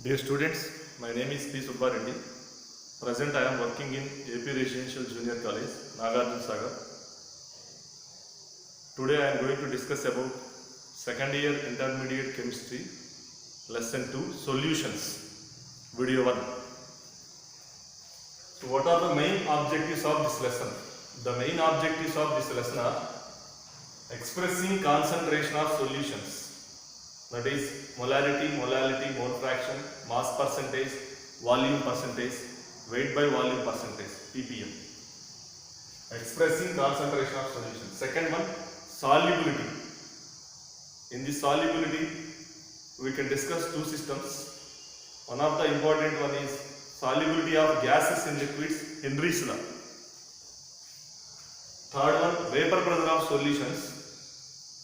Dear students, my name is P. Subba Reddy. Present I am working in AP Residential Junior College, Nagarjuna Sagar. Today I am going to discuss about second year intermediate chemistry, lesson 2, solutions, video 1. So what are the main objectives of this lesson? The main objectives of this lesson are expressing concentration of solutions. That is molarity, mole fraction, mass percentage, volume percentage, weight by volume percentage, ppm. Expressing concentration of solution. Second one, solubility. In this solubility, we can discuss two systems. One of the important one is solubility of gases in liquids, Henry's law. Third one, vapor pressure of solutions.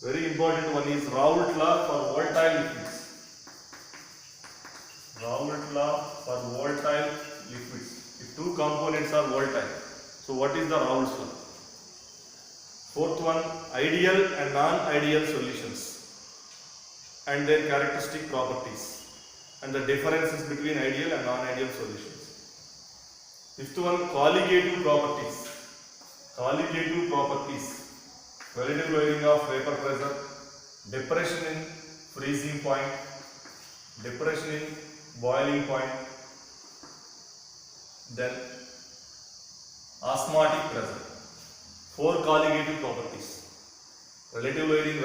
Very important one is Raoult law for volatile liquids. Raoult law for volatile liquids. If two components are volatile, so what is the Raoult's law? Fourth one, ideal and non-ideal solutions and their characteristic properties and the differences between ideal and non-ideal solutions. Fifth one, colligative properties. Colligative properties. Relative lowering of vapor pressure, depression in freezing point, depression in boiling point, then osmotic pressure. Four colligative properties: relative lowering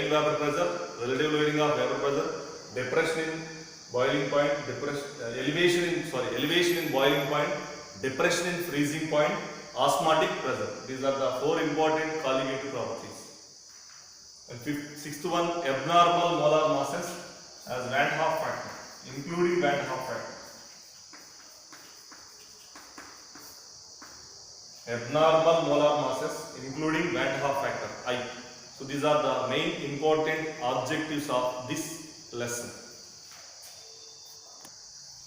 vapor pressure, relative lowering of vapor pressure, depression in boiling point, elevation in boiling point, depression in freezing point, osmotic pressure. These are the four important colligative properties. And sixth one, abnormal molar masses as Van Hoff factor, including Van Hoff factor. Abnormal molar masses including Van Hoff factor I. So these are the main important objectives of this lesson.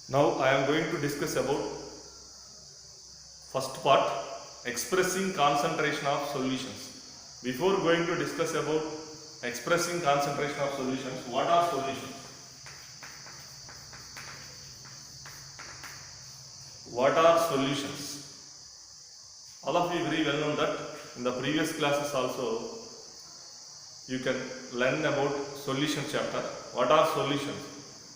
Now I am going to discuss about first part, expressing concentration of solutions. Before going to discuss about expressing concentration of solutions, what are solutions? What are solutions? All of you very well know that in the previous classes also you can learn about solution chapter. What are solutions?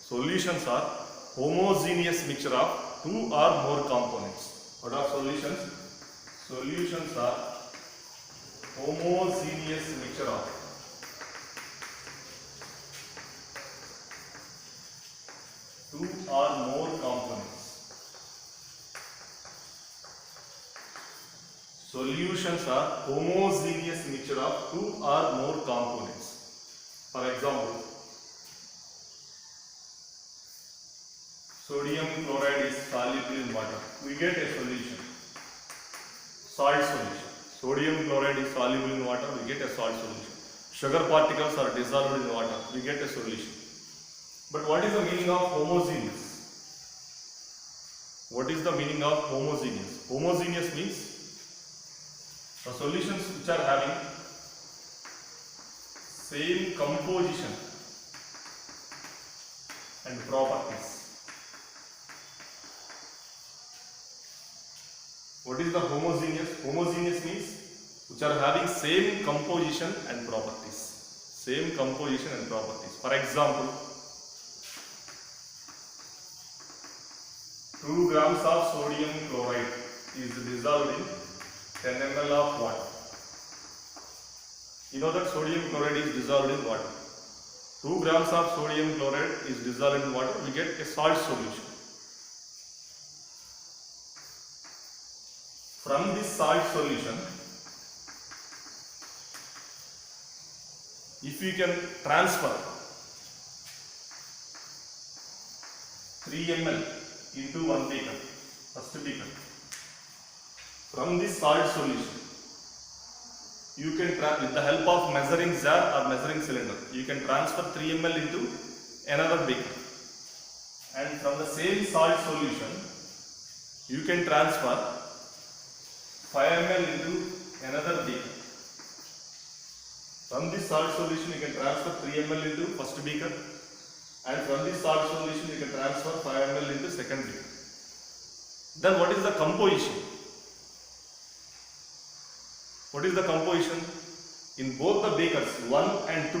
Solutions are homogeneous mixture of two or more components. What are solutions? Solutions are homogeneous mixture of two or more components. Solutions are homogeneous mixture of two or more components. For example, sodium chloride is soluble in water. We get a solution. Salt solution. Sodium chloride is soluble in water, we get a salt solution. Sugar particles are dissolved in water, we get a solution. But what is the meaning of homogeneous? What is the meaning of homogeneous? Homogeneous means the solutions which are having same composition and properties. What is the homogeneous? Homogeneous means which are having same composition and properties. Same composition and properties. For example, 2 grams of sodium chloride is dissolved in 10 ml of water. You know that sodium chloride is dissolved in water. 2 grams of sodium chloride is dissolved in water, we get a salt solution. From this salt solution, if we can transfer 3 ml into 1 beaker, first beaker, from this salt solution, you can, with the help of measuring jar or measuring cylinder, you can transfer 3 ml into another beaker. And from the same salt solution, you can transfer 5 ml into another beaker. From this salt solution, you can transfer 3 ml into first beaker and from this salt solution you can transfer 5 ml into second beaker. Then what is the composition? What is the composition? In both the beakers 1 and 2,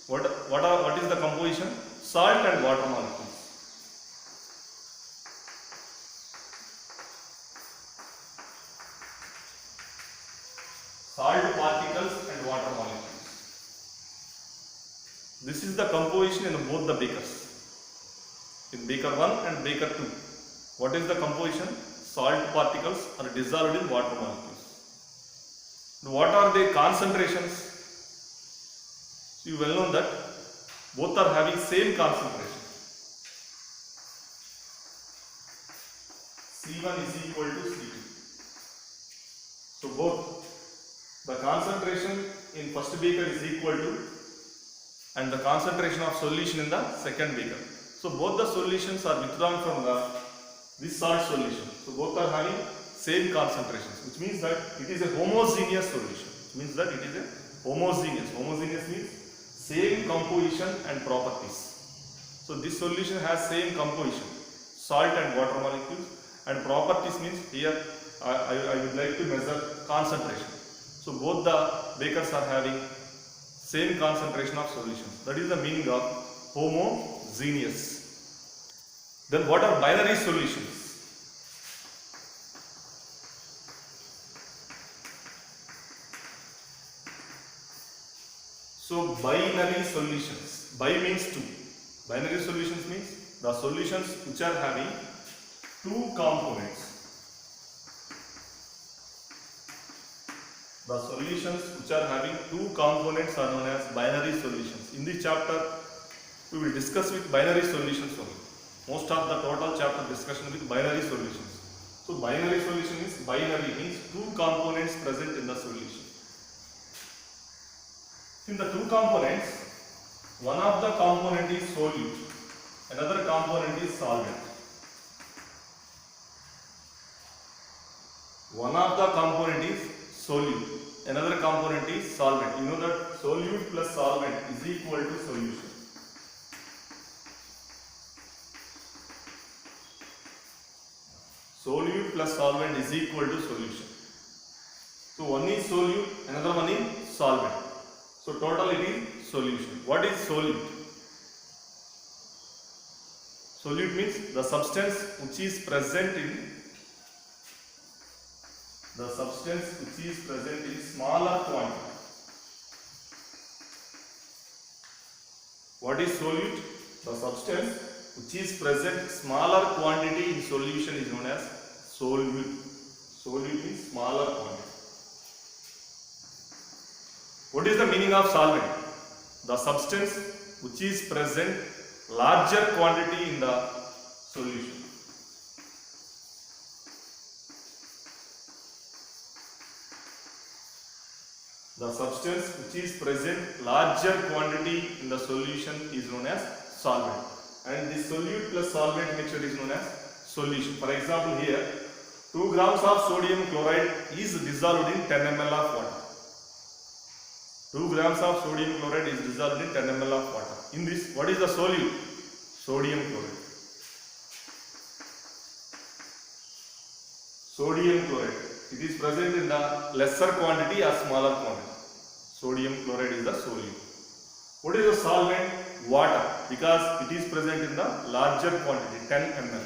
what is the composition? Salt and water molecules. Salt particles and water molecules. This is the composition in both the beakers. In beaker 1 and beaker 2. What is the composition? Salt particles are dissolved in water molecules. What are the concentrations? So you well know that both are having same concentration. C1 is equal to C2. So both the concentration in first beaker is equal to and the concentration of solution in the second beaker. So both the solutions are withdrawn from this salt solution. So both are having same concentrations, which means that it is a homogeneous solution. Which means that it is a homogeneous. Homogeneous means same composition and properties. So this solution has same composition, salt and water molecules, and properties means here I would like to measure concentration. So both the beakers are having same concentration of solutions. That is the meaning of homogeneous. Then what are binary solutions? So binary solutions. Bi means two. Binary solutions means the solutions which are having two components. The solutions which are having two components are known as binary solutions. In this chapter, we will discuss with binary solutions only. Most of the total chapter discussion with binary solutions. So binary solution is binary means two components present in the solution. In the two components, one of the component is solute, another component is solvent. One of the component is solute, another component is solvent. You know that solute plus solvent is equal to solution. Solute plus solvent is equal to solution. So one is solute, another one is solvent. So total it is solution. What is solute? Solute means the substance which is present in smaller quantity. What is solute? The substance which is present smaller quantity in solution is known as solute. Solute means smaller quantity. What is the meaning of solvent? The substance which is present larger quantity in the solution. The substance which is present larger quantity in the solution is known as solvent. And this solute plus solvent mixture is known as solution. For example, here 2 grams of sodium chloride is dissolved in 10 ml of water. 2 grams of sodium chloride is dissolved in 10 ml of water. In this, what is the solute? Sodium chloride. Sodium chloride. It is present in the lesser quantity or smaller quantity. Sodium chloride is the solute. What is the solvent? Water, because it is present in the larger quantity, 10 ml.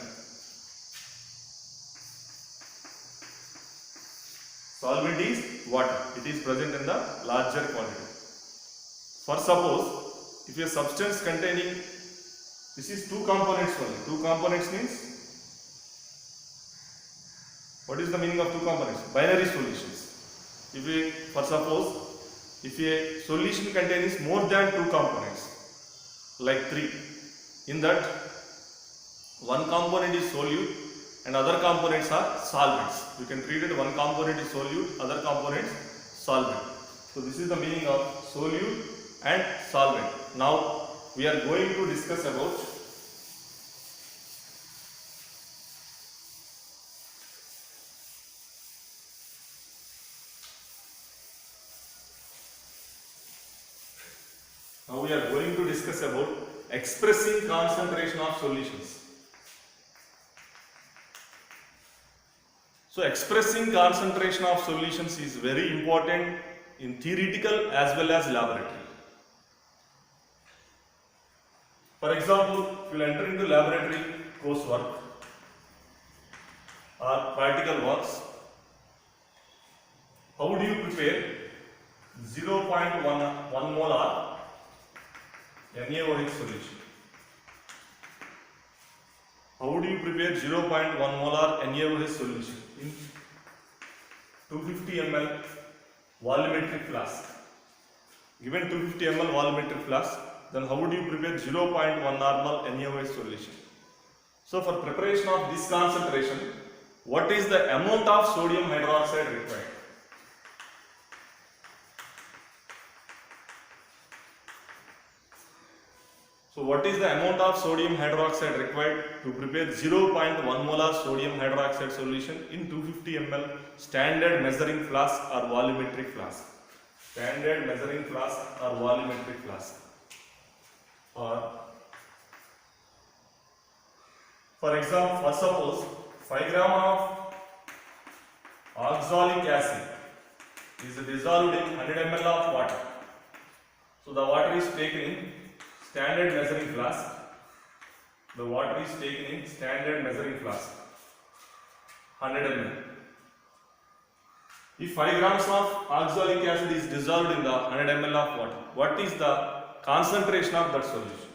Solvent is water. It is present in the larger quantity. For suppose, if a substance containing, this is two components only. Two components means, what is the meaning of two components? Binary solutions. For suppose, if a solution contains more than two components, like 3, in that one component is solute and other components are solvents. You can treat it one component is solute, other components solvent. So this is the meaning of solute and solvent. Now we are going to discuss about expressing concentration of solutions. So expressing concentration of solutions is very important in theoretical as well as laboratory. For example, if you enter into laboratory coursework or practical works, how do you prepare 0.1 molar NaOH solution? How do you prepare 0.1 molar NaOH solution in 250 ml volumetric flask? Given 250 ml volumetric flask, then how would you prepare 0.1 normal NaOH solution? So for preparation of this concentration, what is the amount of sodium hydroxide required? So what is the amount of sodium hydroxide required to prepare 0.1 molar sodium hydroxide solution in 250 ml standard measuring flask or volumetric flask? Standard measuring flask or volumetric flask. Or for example, for suppose 5 gram of oxalic acid is dissolved in 100 ml of water. So the water is taken in standard measuring flask. The water is taken in standard measuring flask, 100 ml. If 5 grams of oxalic acid is dissolved in the 100 ml of water, what is the concentration of that solution?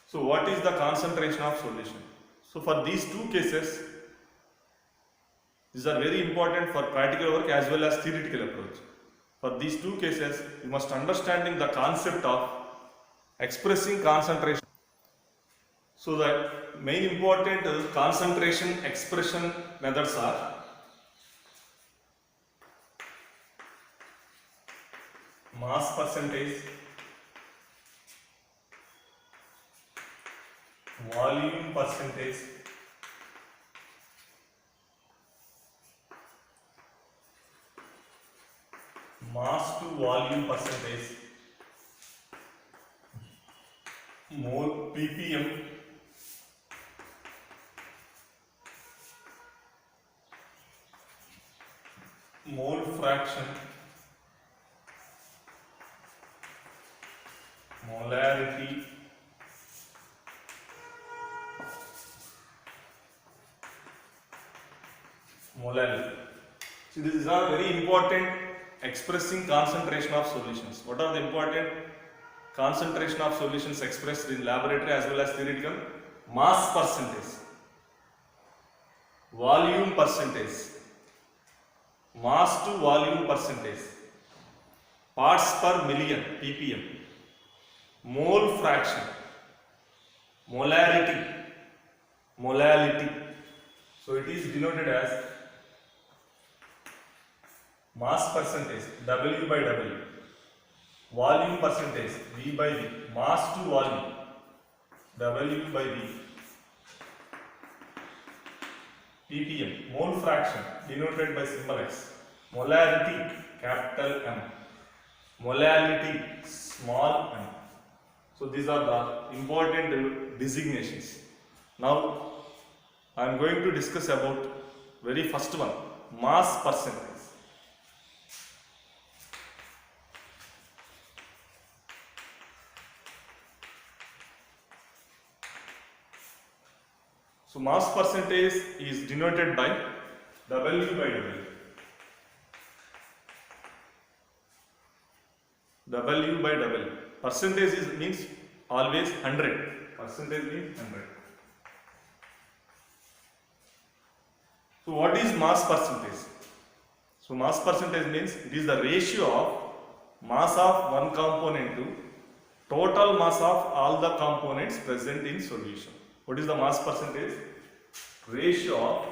So what is the concentration of solution? So for these two cases, these are very important for practical work as well as theoretical approach. For these two cases, you must understanding the concept of expressing concentration. So the main important concentration expression methods are mass percentage, volume percentage, mass to volume percentage, mole ppm, mole fraction, molarity, molality. So these are very important expressing concentration of solutions. What are the important concentration of solutions expressed in laboratory as well as theoretical? Mass percentage, volume percentage, mass to volume percentage, parts per million ppm, mole fraction, molarity, molality. So it is denoted as mass percentage W by W, volume percentage V by V, mass to volume W by V, ppm, mole fraction denoted by symbol X, molarity capital M, molality small m. So these are the important designations. Now I am going to discuss about very first one, mass percentage. So mass percentage is denoted by W by W. W by W. Percentage means always 100. Percentage means 100. So what is mass percentage? So mass percentage means it is the ratio of mass of one component to total mass of all the components present in solution. What is the mass percentage? Ratio of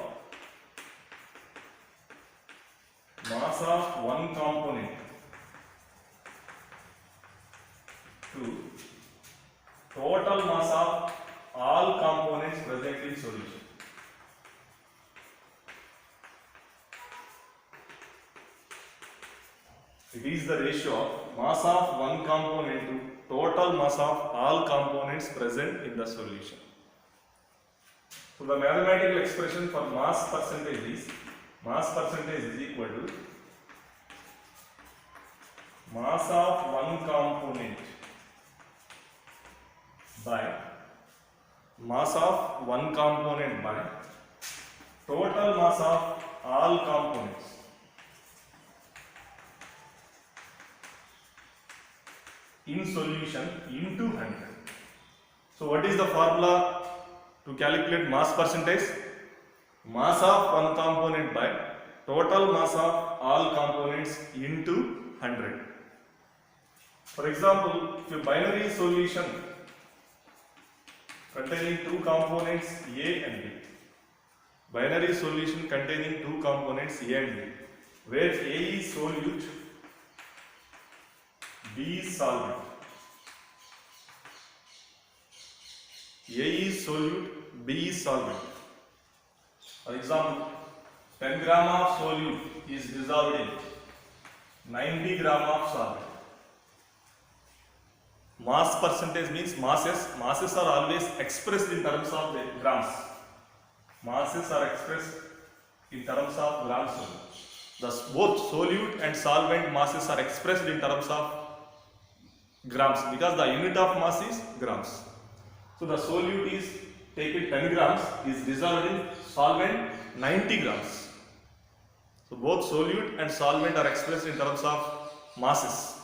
mass of one component to total mass of all components present in solution. It is the ratio of mass of one component to total mass of all components present in the solution. So the mathematical expression for mass percentage is equal to mass of one component by mass of one component by total mass of all components in solution into 100. So what is the formula to calculate mass percentage? Mass of one component by total mass of all components into 100. For example, if a binary solution containing two components A and B, binary solution containing two components A and B, where A is solute, B is solvent. A is solute, B is solvent. For example, 10 gram of solute is dissolved in 90 gram of solvent. Mass percentage means masses are always expressed in terms of grams. Masses are expressed in terms of grams only. Thus, both solute and solvent masses are expressed in terms of grams because the unit of mass is grams. So the solute is taken 10 grams is dissolved in solvent 90 grams. So both solute and solvent are expressed in terms of masses.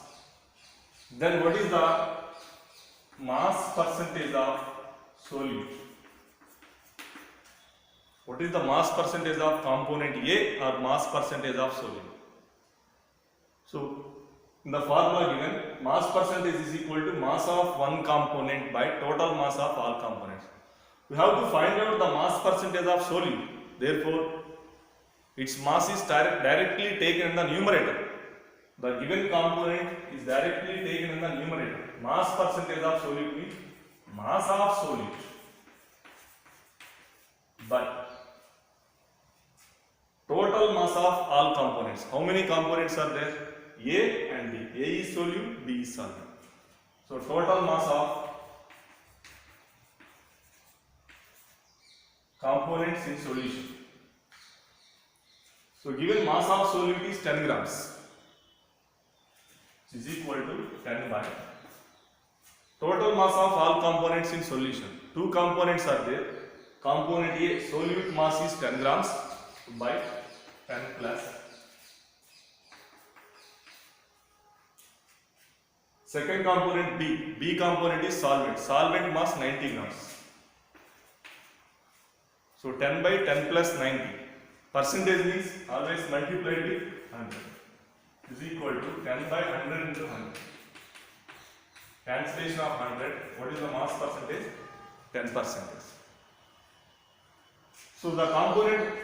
Then what is the mass percentage of solute? What is the mass percentage of component A or mass percentage of solute? So in the formula given, mass percentage is equal to mass of one component by total mass of all components. We have to find out the mass percentage of solute. Therefore, its mass is directly taken in the numerator. The given component is directly taken in the numerator. Mass percentage of solute means mass of solute by total mass of all components. How many components are there? A and B. A is solute, B is solvent. So total mass of components in solution. So given mass of solute is 10 grams, which is equal to 10 by total mass of all components in solution. Two components are there. Component A, solute mass is 10 grams by 10 plus. Second component B. B component is solvent. Solvent mass 90 grams. So 10 by 10 plus 90. Percentage means always multiplied with 100. Is equal to 10 by 100 into 100. Cancellation of 100. What is the mass percentage? 10%. So the component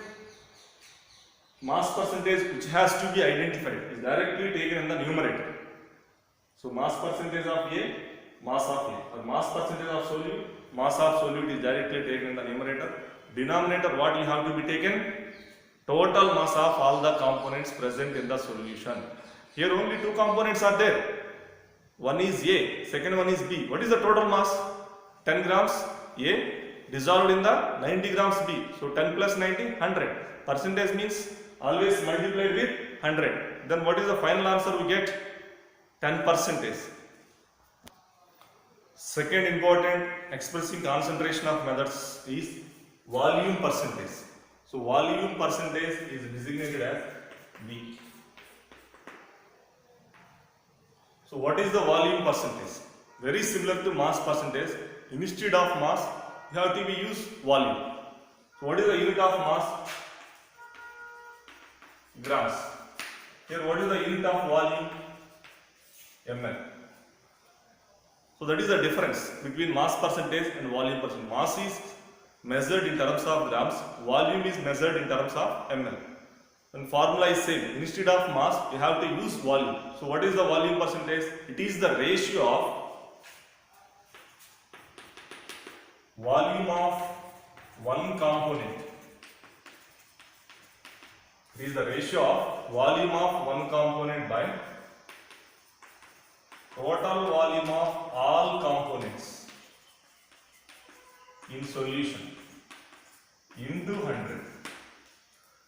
mass percentage which has to be identified is directly taken in the numerator. So mass percentage of A, mass of A, or mass percentage of solute, mass of solute is directly taken in the numerator. Denominator, what you have to be taken? Total mass of all the components present in the solution. Here only two components are there. One is A, second one is B. What is the total mass? 10 grams A dissolved in the 90 grams B. So 10 plus 90, 100. Percentage means always multiplied with 100. Then what is the final answer we get? 10%. Second important expressing concentration of methods is volume percentage. So volume percentage is designated as V. So what is the volume percentage? Very similar to mass percentage. Instead of mass, you have to use volume. So what is the unit of mass? Grams. Here what is the unit of volume? ml. So that is the difference between mass percentage and volume percentage. Mass is measured in terms of grams, volume is measured in terms of ml. And formula is same. Instead of mass, you have to use volume. So what is the volume percentage? It is the ratio of volume of one component. It is the ratio of volume of one component by total volume of all components in solution into 100.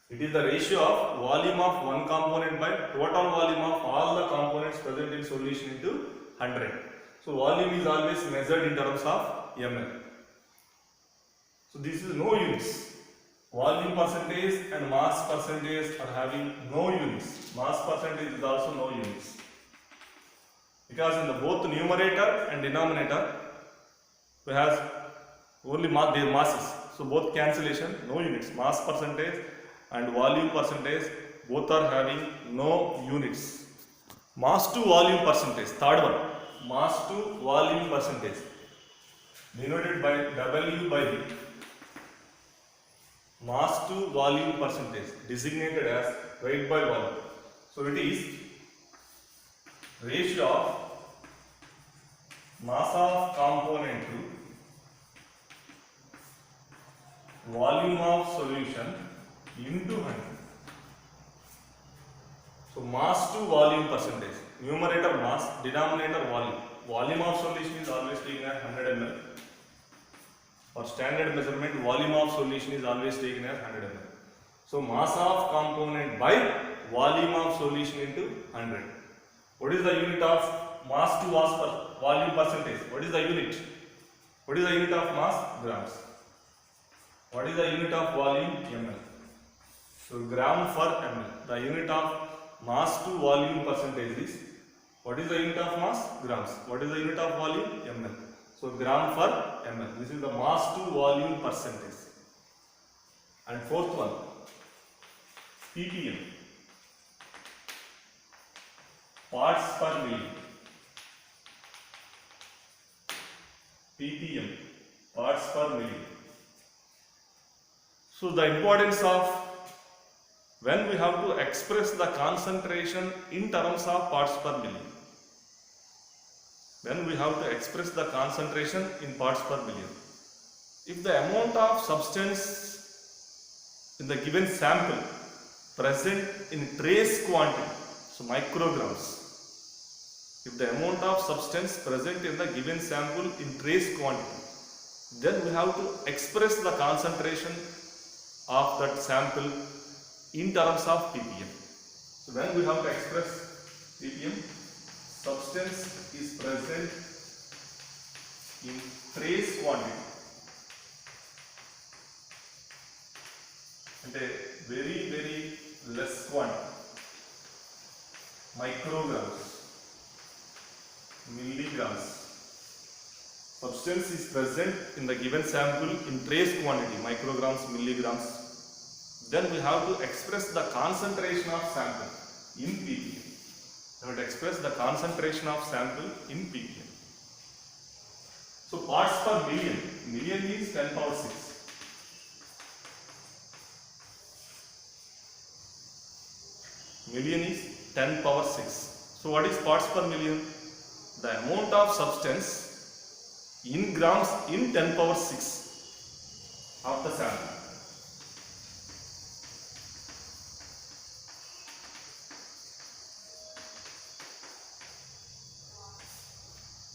It is the ratio of volume of one component by total volume of all the components present in solution into 100. So volume is always measured in terms of ml. So this is no units. Volume percentage and mass percentage are having no units. Mass percentage is also no units. Because in the both numerator and denominator we have only their masses. So both cancellation, no units. Mass percentage and volume percentage both are having no units. Mass to volume percentage, third one, mass to volume percentage denoted by W by V. Mass to volume percentage designated as weight by volume. So it is ratio of mass of component to volume of solution into 100. So mass to volume percentage, numerator mass, denominator volume. Volume of solution is always taken as 100 ml. For standard measurement, volume of solution is always taken as 100 ml. So mass of component by volume of solution into 100. What is the unit of mass to volume percentage? What is the unit? What is the unit of mass? Grams. What is the unit of volume? ml. So gram per ml. The unit of mass to volume percentage is, what is the unit of mass? Grams. What is the unit of volume? ml. So gram per ml. This is the mass to volume percentage. And fourth one, ppm, parts per million. ppm, parts per million. So the importance of when we have to express the concentration in terms of parts per million. When we have to express the concentration in parts per million. If the amount of substance in the given sample present in trace quantity, so micrograms. If the amount of substance present in the given sample in trace quantity, then we have to express the concentration of that sample in terms of ppm. So when we have to express ppm, substance is present in trace quantity and a very less quantity, micrograms, milligrams. Substance is present in the given sample in trace quantity, micrograms, milligrams. Then we have to express the concentration of sample in ppm. We have to express the concentration of sample in ppm. So parts per million, million is 10 power 6. Million is 10 power 6. So what is parts per million? The amount of substance in grams in 10 power 6 of the sample.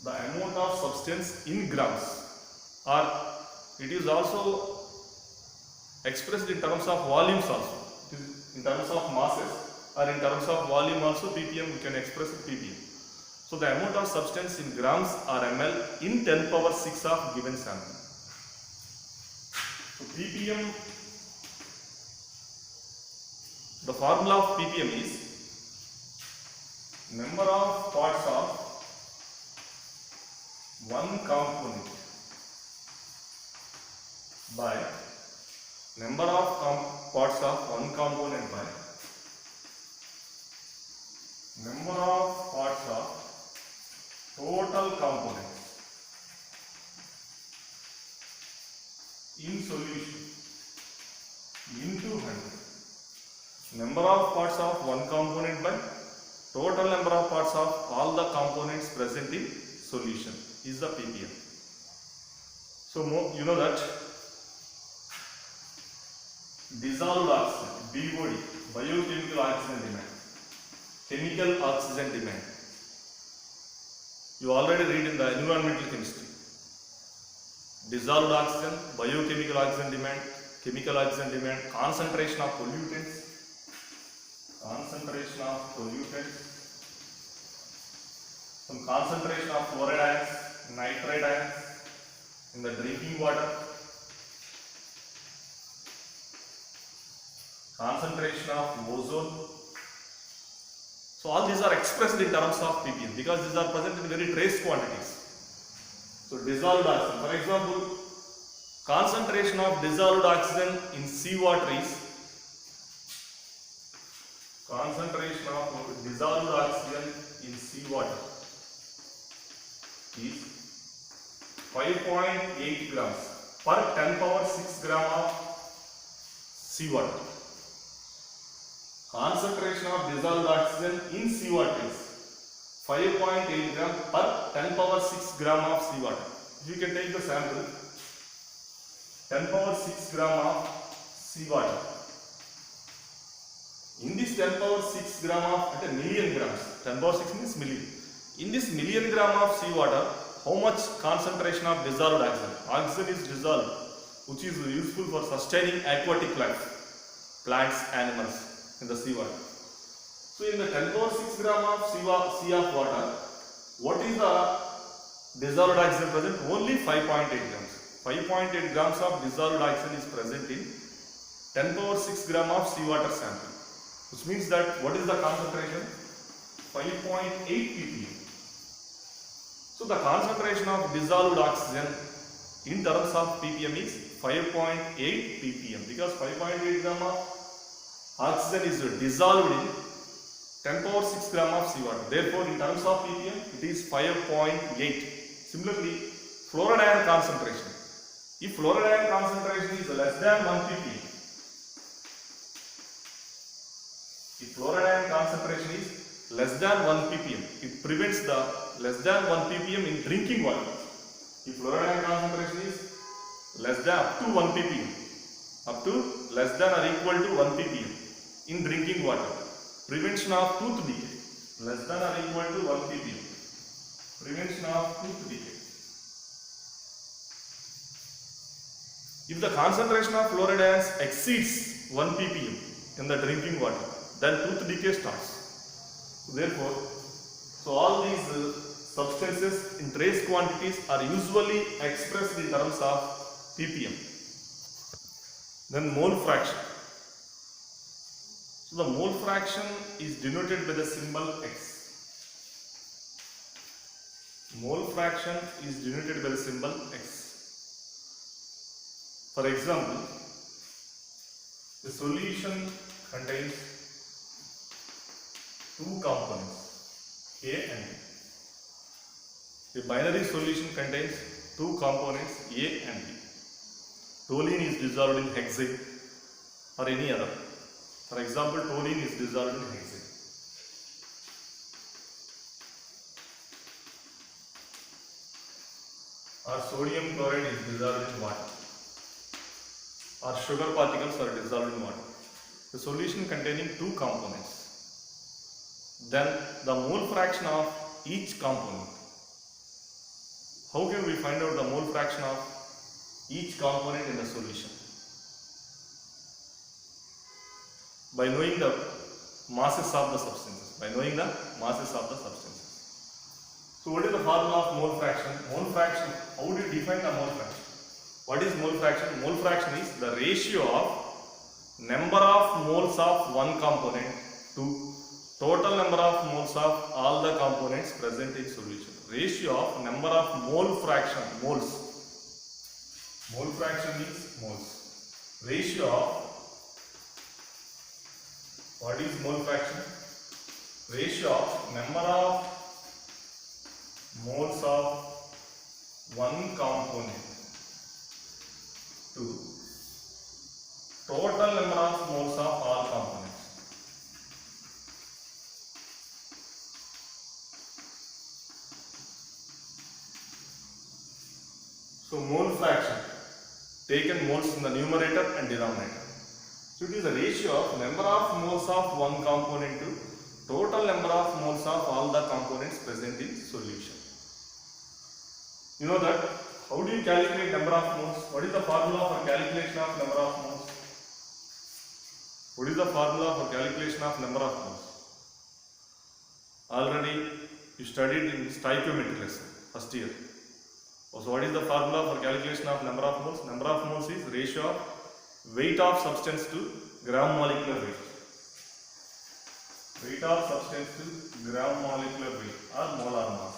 The amount of substance in grams, or it is also expressed in terms of volumes also. It is in terms of masses or in terms of volume also ppm we can express it ppm. So the amount of substance in grams or ml in 10 power 6 of given sample. So ppm, the formula of ppm is number of parts of one component by number of parts of one component by number of parts of total components in solution into 100. Number of parts of one component by total number of parts of all the components present in solution is the ppm. So you know that dissolved oxygen, BOD, biochemical oxygen demand, chemical oxygen demand. You already read in the environmental chemistry. Dissolved oxygen, biochemical oxygen demand, chemical oxygen demand, concentration of pollutants, some concentration of fluoride ions, nitrite ions in the drinking water, concentration of ozone. So all these are expressed in terms of ppm because these are present in very trace quantities. So dissolved oxygen, for example, concentration of dissolved oxygen in seawater is 5.8 grams per 10 power 6 gram of seawater. Concentration of dissolved oxygen in seawater is 5.8 gram per 10 power 6 gram of seawater. If you can take the sample, 10 power 6 gram of seawater. In this 10 power 6 gram of million grams, 10 power 6 means million. In this million gram of seawater, how much concentration of dissolved oxygen? Oxygen is dissolved, which is useful for sustaining aquatic life, plants, animals in the seawater. So in the 10 power 6 gram of sea of water, what is the dissolved oxygen present? Only 5.8 grams. 5.8 grams of dissolved oxygen is present in 10 power 6 gram of seawater sample. Which means that what is the concentration? 5.8 ppm. So the concentration of dissolved oxygen in terms of ppm is 5.8 ppm because 5.8 gram of oxygen is dissolved in 10 power 6 gram of seawater. Therefore, in terms of ppm, it is 5.8. Similarly, fluoride ion concentration. If fluoride ion concentration is less than 1 ppm, if fluoride ion concentration is less than 1 ppm, it prevents the less than 1 ppm in drinking water. If fluoride ion concentration is less than up to 1 ppm, up to less than or equal to 1 ppm in drinking water, prevention of tooth decay, less than or equal to 1 ppm, prevention of tooth decay. If the concentration of fluoride ions exceeds 1 ppm in the drinking water, then tooth decay starts. Therefore, so all these substances in trace quantities are usually expressed in terms of ppm. Then mole fraction. So the mole fraction is denoted by the symbol X. Mole fraction is denoted by the symbol X. For example, the solution contains two components, A and B. The binary solution contains two components, A and B. Toluene is dissolved in hexane or any other. For example, toluene is dissolved in hexane. Or sodium chloride is dissolved in water. Or sugar particles are dissolved in water. The solution containing two components. Then the mole fraction of each component. How can we find out the mole fraction of each component in the solution? By knowing the masses of the substances. By knowing the masses of the substances. So what is the formula of mole fraction? Mole fraction, how do you define the mole fraction? What is mole fraction? Mole fraction is the ratio of number of moles of one component to total number of moles of all the components present in solution. Ratio of number of mole fraction, moles. Mole fraction means moles. Ratio of, what is mole fraction? Ratio of number of moles of one component to total number of moles of all components. So mole fraction, taken moles in the numerator and denominator. So it is a ratio of number of moles of one component to total number of moles of all the components present in solution. You know that? How do you calculate number of moles? What is the formula for calculation of number of moles? What is the formula for calculation of number of moles? Already you studied in stoichiometry lesson, first year. So what is the formula for calculation of number of moles? Number of moles is ratio of weight of substance to gram molecular weight. Weight of substance to gram molecular weight or molar mass.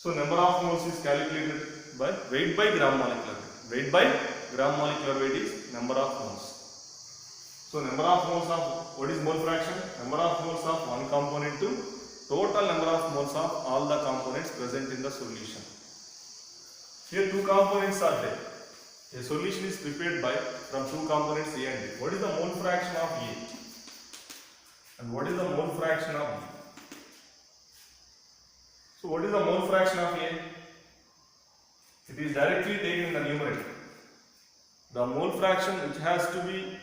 So number of moles is calculated by weight by gram molecular weight. Weight by gram molecular weight is number of moles. So number of moles of, what is mole fraction? Number of moles of one component to total number of moles of all the components present in the solution. Here two components are there. A solution is prepared by from two components A and B. What is the mole fraction of A? And what is the mole fraction of B? So what is the mole fraction of A? It is directly taken in the numerator. The mole fraction which has to be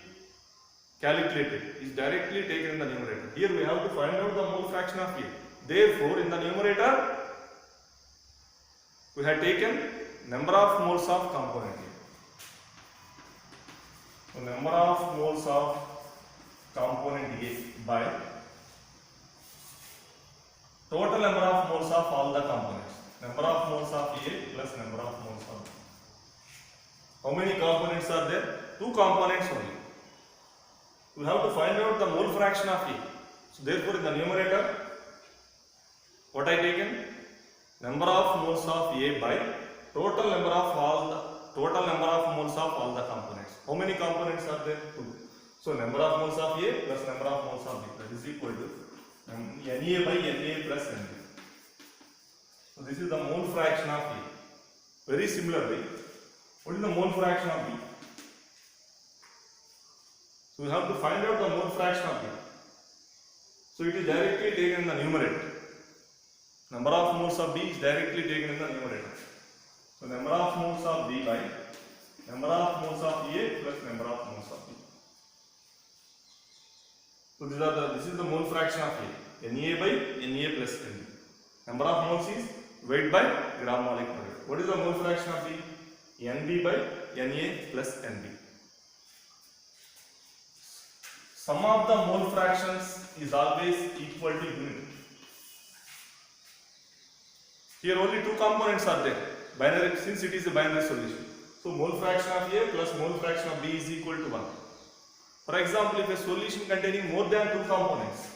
calculated is directly taken in the numerator. Here we have to find out the mole fraction of A. Therefore, in the numerator, we have taken number of moles of component A. So, number of moles of component A by total number of moles of all the components. Number of moles of A plus number of moles of B. How many components are there? Two components only. We have to find out the mole fraction of A. So therefore in the numerator, what I taken? Number of moles of A by total number of moles of all the components. How many components are there? Two. So number of moles of A plus number of moles of B, that is equal to Na by Na plus Nb. So this is the mole fraction of A. Very similarly, what is the mole fraction of B? So we have to find out the mole fraction of B. So it is directly taken in the numerator. Number of moles of B is directly taken in the numerator. So number of moles of B by number of moles of A plus number of moles of B. So this is the mole fraction of A. Na by Na plus Nb. Number of moles is weight by gram molecular weight. What is the mole fraction of B? Nb by Na plus Nb. Sum of the mole fractions is always equal to unity. Here only two components are there. Binary, since it is a binary solution. So mole fraction of A plus mole fraction of B is equal to 1. For example, if a solution containing more than two components,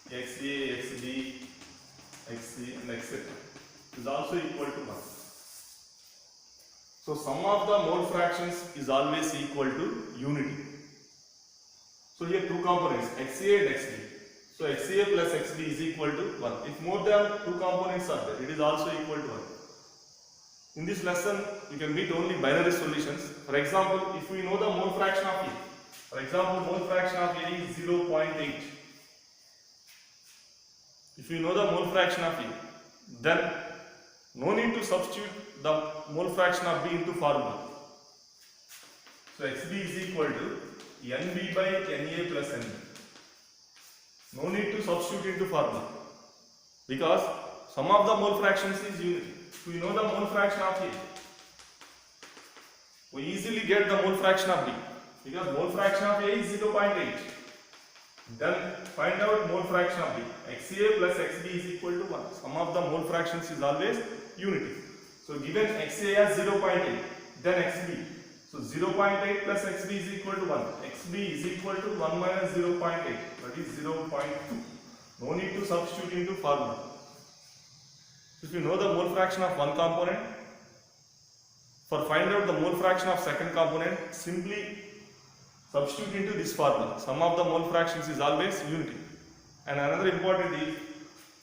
Xa, Xb, Xc and etc. is also equal to 1. So sum of the mole fractions is always equal to unity. So here two components, Xa and Xb. So Xa plus Xb is equal to 1. If more than two components are there, it is also equal to 1. In this lesson, we can meet only binary solutions. For example, if we know the mole fraction of A, for example, mole fraction of A is 0.8. If you know the mole fraction of A, then no need to substitute the mole fraction of B into formula. So Xb is equal to Nb by Na plus Nb. No need to substitute into formula because sum of the mole fractions is unity. If we know the mole fraction of A, we easily get the mole fraction of B because mole fraction of A is 0.8. Then find out mole fraction of B. Xa plus Xb is equal to 1. Sum of the mole fractions is always unity. So given Xa as 0.8, then Xb. So 0.8 plus Xb is equal to 1. Xb is equal to 1 minus 0.8, that is 0.2. No need to substitute into formula. If you know the mole fraction of one component, for find out the mole fraction of second component, simply substitute into this formula. Sum of the mole fractions is always unity. And another important is,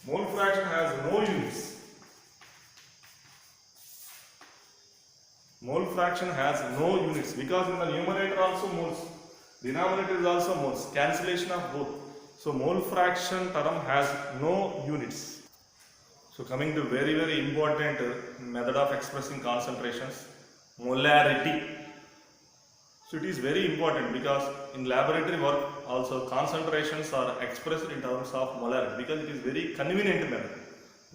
mole fraction has no units. Mole fraction has no units because in the numerator also moles, denominator is also moles, cancellation of both. So mole fraction term has no units. So coming to very important method of expressing concentrations, molarity. So it is very important because in laboratory work also concentrations are expressed in terms of molarity because it is very convenient method.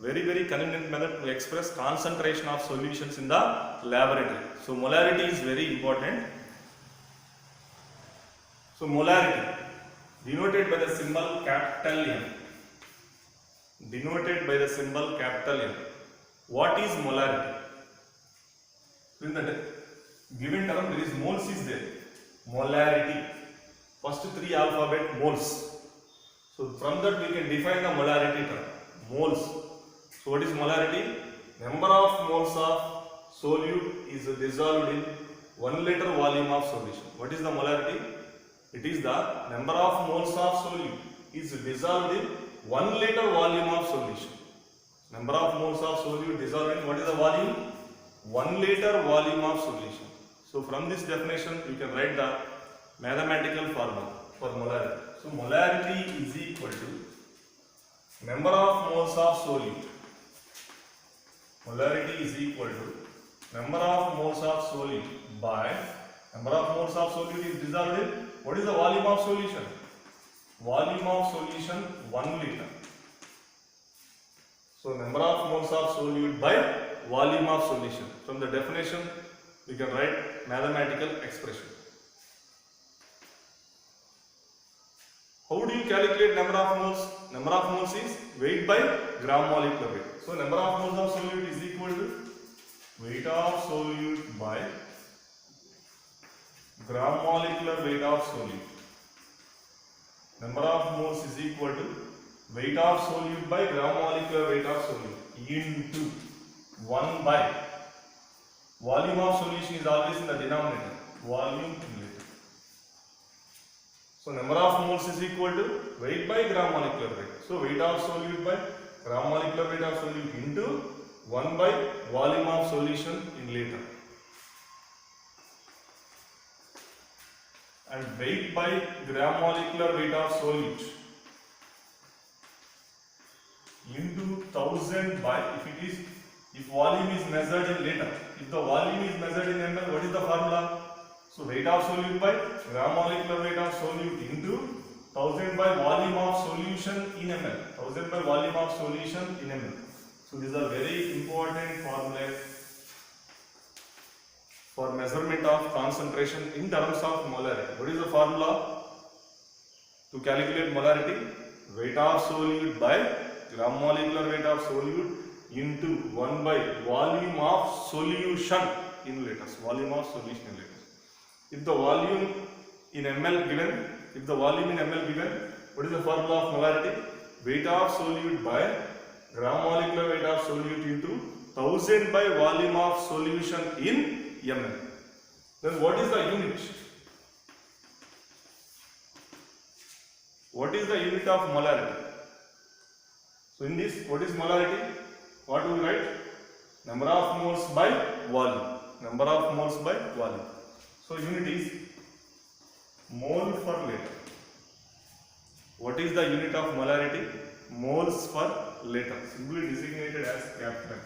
very convenient method to express concentration of solutions in the laboratory. So molarity is very important. So molarity denoted by the symbol capital M. Denoted by the symbol capital M. What is molarity? In the given term there is moles is there. Molarity. First three alphabet moles. So from that we can define the molarity term. Moles. So what is molarity? Number of moles of solute is dissolved in 1 liter volume of solution. What is the molarity? It is the number of moles of solute is dissolved in 1 liter volume of solution. Number of moles of solute dissolved in, what is the volume? 1 liter volume of solution. So from this definition we can write the mathematical formula for molarity. So molarity is equal to number of moles of solute. Molarity is equal to number of moles of solute by number of moles of solute is dissolved in, what is the volume of solution? Volume of solution 1 liter. So number of moles of solute by volume of solution. From the definition we can write mathematical expression. How do you calculate number of moles? Number of moles is weight by gram molecular weight. So number of moles of solute is equal to weight of solute by gram molecular weight of solute. Number of moles is equal to weight of solute by gram molecular weight of solute into 1 by volume of solution is always in the denominator. Volume in liter. So number of moles is equal to weight by gram molecular weight. So weight of solute by gram molecular weight of solute into 1 by volume of solution in liter. And weight by gram molecular weight of solute into 1000 by, if volume is measured in liter, if the volume is measured in ml, what is the formula? So weight of solute by gram molecular weight of solute into 1000 by volume of solution in ml. 1000 by volume of solution in ml. So these are very important formulas for measurement of concentration in terms of molarity. What is the formula to calculate molarity? Weight of solute by gram molecular weight of solute into 1 by volume of solution in liters. Volume of solution in liters. If the volume in ml given, what is the formula of molarity? Weight of solute by gram molecular weight of solute into 1000 by volume of solution in ml. Then what is the unit? What is the unit of molarity? So in this, what is molarity? What do we write? Number of moles by volume. Number of moles by volume. So unit is mole per liter. What is the unit of molarity? Moles per liter. Simply designated as capital M.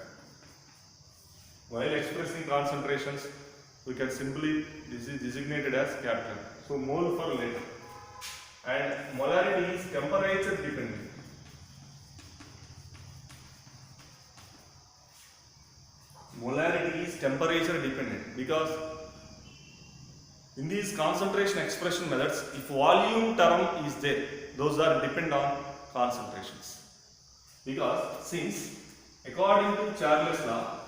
While expressing concentrations, we can simply designate it as capital M. So mole per liter. And molarity is temperature dependent. Molarity is temperature dependent because in these concentration expression methods, if volume term is there, those are depend on concentrations. Because since according to Charles' law,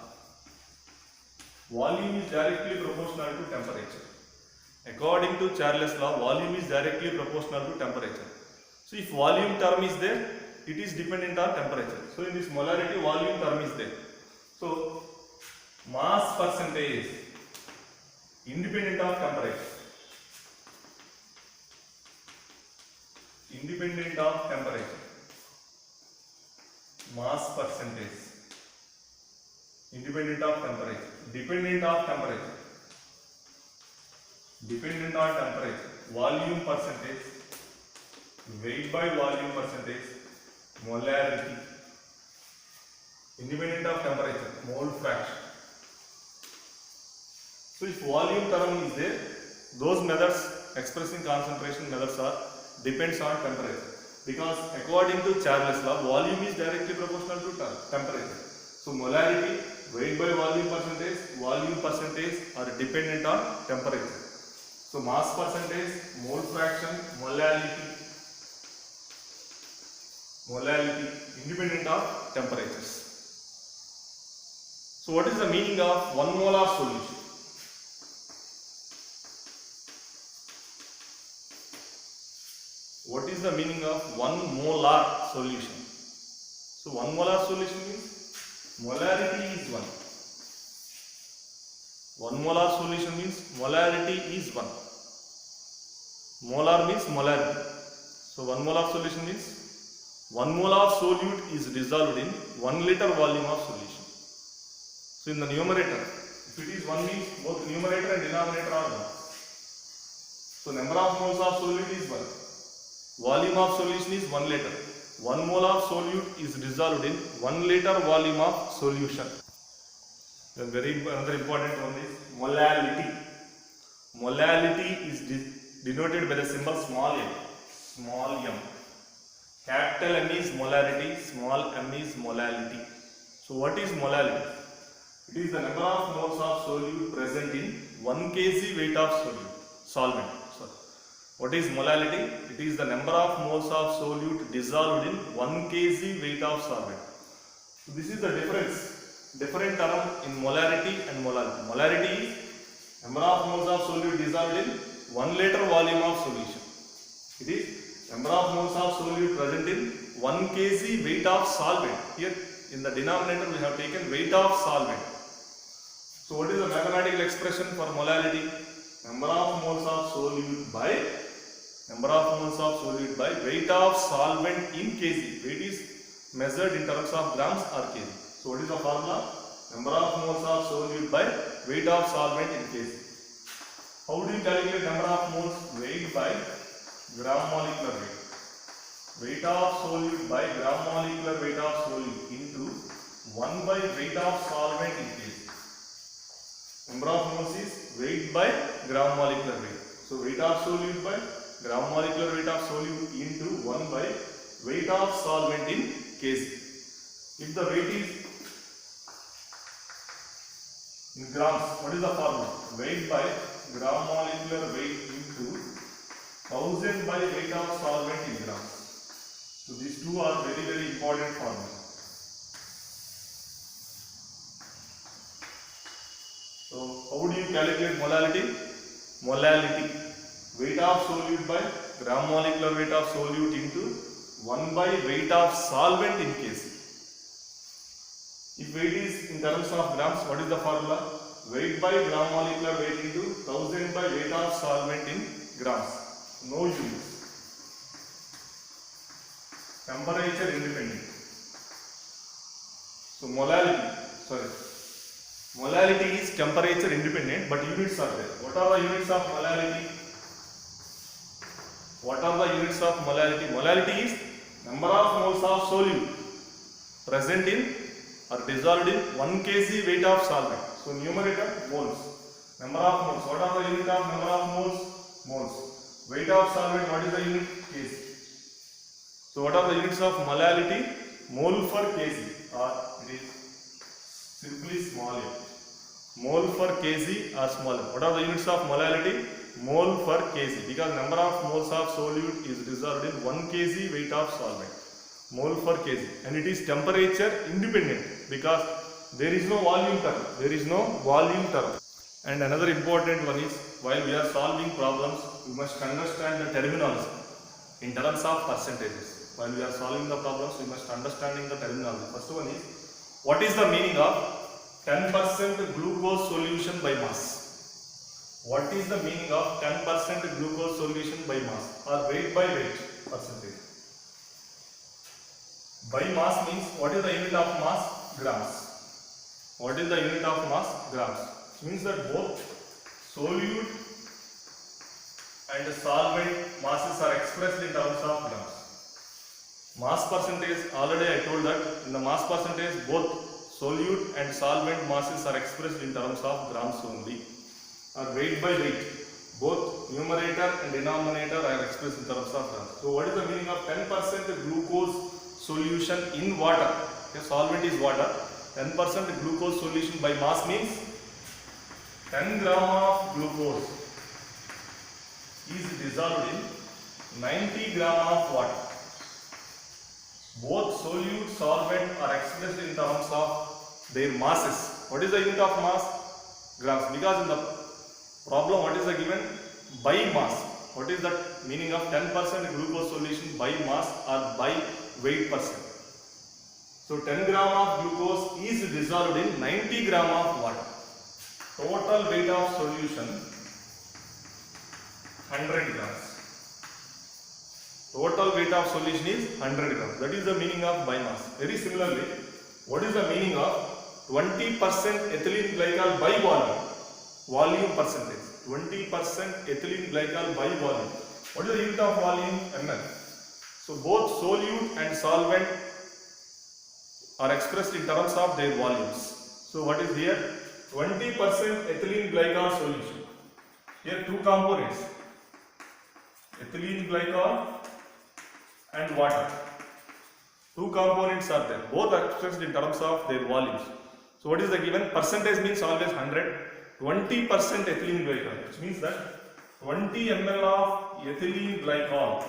volume is directly proportional to temperature. According to Charles' law, volume is directly proportional to temperature. So if volume term is there, it is dependent on temperature. So in this molarity, volume term is there. So mass percentage independent of temperature. Independent of temperature. Mass percentage independent of temperature. Dependent of temperature. Dependent on temperature. Volume percentage. Weight by volume percentage. Molarity. Independent of temperature. Mole fraction. So if volume term is there, those methods expressing concentration methods are depends on temperature. because according to Charles law, volume is directly proportional to temperature. So molarity, weight by volume percentage are dependent on temperature. So mass percentage, mole fraction, molality independent of temperatures. So what is the meaning of 1 molar solution? What is the meaning of 1 molar solution? So 1 molar solution means molarity is 1. 1 molar solution means molarity is 1. Molar means molarity. So 1 molar solution means 1 mole of solute is dissolved in 1 liter volume of solution. So in the numerator, if it is 1 means both numerator and denominator are 1. So number of moles of solute is 1. Volume of solution is 1 liter. 1 mole of solute is dissolved in 1 liter volume of solution. Then another important one is molality. Molality is denoted by the symbol small m. Small m. Capital M is molarity, small m is molality. So what is molality? It is the number of moles of solute present in 1 kg weight of solvent. What is molality? It is the number of moles of solute dissolved in 1 kg weight of solvent. So this is the different term in molarity and molality. Molarity is number of moles of solute dissolved in 1 liter volume of solution. It is number of moles of solute present in 1 kg weight of solvent. Here in the denominator we have taken weight of solvent. So what is the mathematical expression for molality? Number of moles of solute by weight of solvent in kg. Weight is measured in terms of grams or kg. So what is the formula? Number of moles of solute by weight of solvent in kg. How do you calculate number of moles? Weight by gram molecular weight. Weight of solute by gram molecular weight of solute into 1 by weight of solvent in kg. Number of moles is weight by gram molecular weight. So weight of solute by gram molecular weight of solute into 1 by weight of solvent in kg. If the weight is in grams, what is the formula? Weight by gram molecular weight into 1000 by weight of solvent in grams. So these two are very important formulas. So how do you calculate molality? Molality, weight of solute by gram molecular weight of solute into 1 by weight of solvent in kg. If weight is in terms of grams, what is the formula? Weight by gram molecular weight into 1000 by weight of solvent in grams. No units. Temperature independent. So molality is temperature independent, but units are there. What are the units of molality? Molality is number of moles of solute present in or dissolved in 1 kg weight of solvent. So numerator moles. Number of moles. What are the unit of number of moles? Moles. Weight of solvent. What is the unit? Kg. So what are the units of molality? Mole per kg, or it is simply small m. Mole per kg or small m. What are the units of molality? Mole per kg, because number of moles of solute is dissolved in 1 kg weight of solvent. Mole per kg, and it is temperature independent because there is no volume term. And another important one is, while we are solving problems, we must understand the terminology in terms of percentages. While we are solving the problems, we must understand the terminology. First one is, what is the meaning of 10% glucose solution by mass? What is the meaning of 10% glucose solution by mass, or weight by weight percentage? By mass means, what is the unit of mass? Grams. What is the unit of mass? Grams. It means that both solute and solvent masses are expressed in terms of grams. Mass percentage, already I told that in the mass percentage both solute and solvent masses are expressed in terms of grams only. Or weight by weight. Both numerator and denominator are expressed in terms of grams. So what is the meaning of 10% glucose solution in water? The solvent is water. 10% glucose solution by mass means 10 gram of glucose is dissolved in 90 gram of water. Both solute, solvent are expressed in terms of their masses. What is the unit of mass? Grams. Because in the problem, what is the given? By mass. What is the meaning of 10% glucose solution by mass or by weight percent? So 10 gram of glucose is dissolved in 90 gram of water. Total weight of solution 100 grams. Total weight of solution is 100 grams. That is the meaning of by mass. Very similarly, what is the meaning of 20% ethylene glycol by volume? Volume percentage. 20% ethylene glycol by volume. What is the unit of volume? ml. So both solute and solvent are expressed in terms of their volumes. So what is here? 20% ethylene glycol solution. Here two components, ethylene glycol and water. Two components are there. Both are expressed in terms of their volumes. So what is the given? Percentage means always 100. 20% ethylene glycol, which means that 20 ml of ethylene glycol,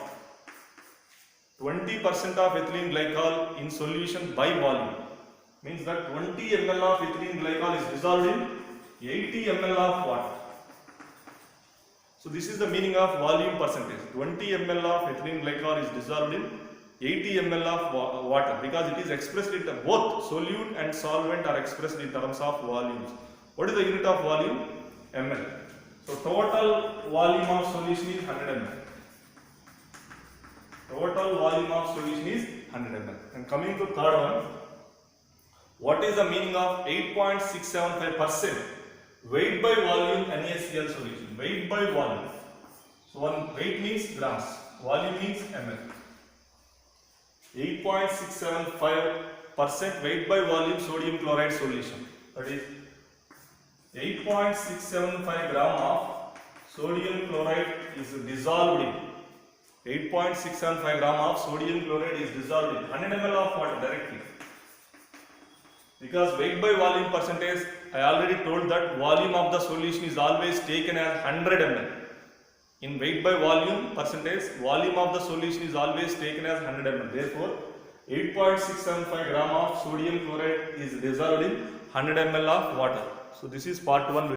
20% of ethylene glycol in solution by volume, means that 20 ml of ethylene glycol is dissolved in 80 ml of water. So this is the meaning of volume percentage. 20 ml of ethylene glycol is dissolved in 80 ml of water, because it is expressed in both solute and solvent are expressed in terms of volumes. What is the unit of volume? ml. So total volume of solution is 100 ml. Total volume of solution is 100 ml. And coming to third one, what is the meaning of 8.675% weight by volume NaCl solution? Weight by volume. So one weight means grams, volume means ml. 8.675% weight by volume sodium chloride solution. That is 8.675 gram of sodium chloride is dissolved in 8.675 gram of sodium chloride is dissolved in 100 ml of water directly. Because weight by volume percentage, I already told that volume of the solution is always taken as 100 ml. In weight by volume percentage, volume of the solution is always taken as 100 ml. Therefore, 8.675 gram of sodium chloride is dissolved in 100 ml of water. So this is part 1.